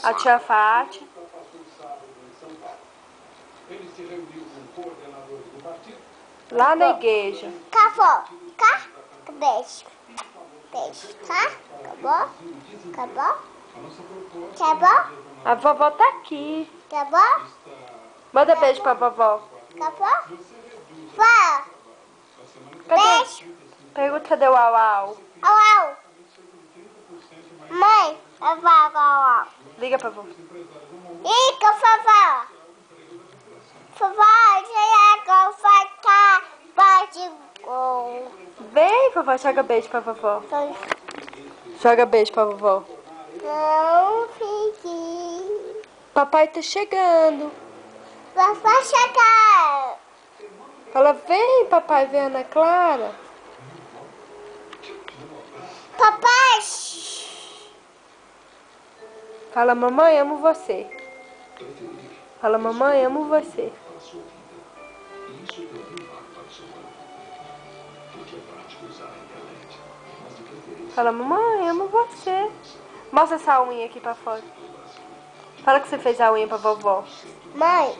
A tia Fátima. Lá na igreja. Acabou. Beijo. Beijo, tá? Acabou? Acabou? Acabou? A vovó tá aqui. Acabou? Manda beijo pra vovó. Acabou? Vó. Cadê? Beijo. Pergunta cadê o au-au. Au. Mãe, eu vou au. Liga pra vovó. Liga, vovó. Vovó, Vem, vovó, joga beijo pra vovó. Joga beijo pra vovó. não fique. Papai tá chegando. Papai chegar. Fala, vem, papai, vem, Ana Clara. Papai. Fala, mamãe, amo você. Fala, mamãe, amo você. Fala, mamãe, amo você. Mostra essa unha aqui pra fora. Fala que você fez a unha pra vovó. Mãe.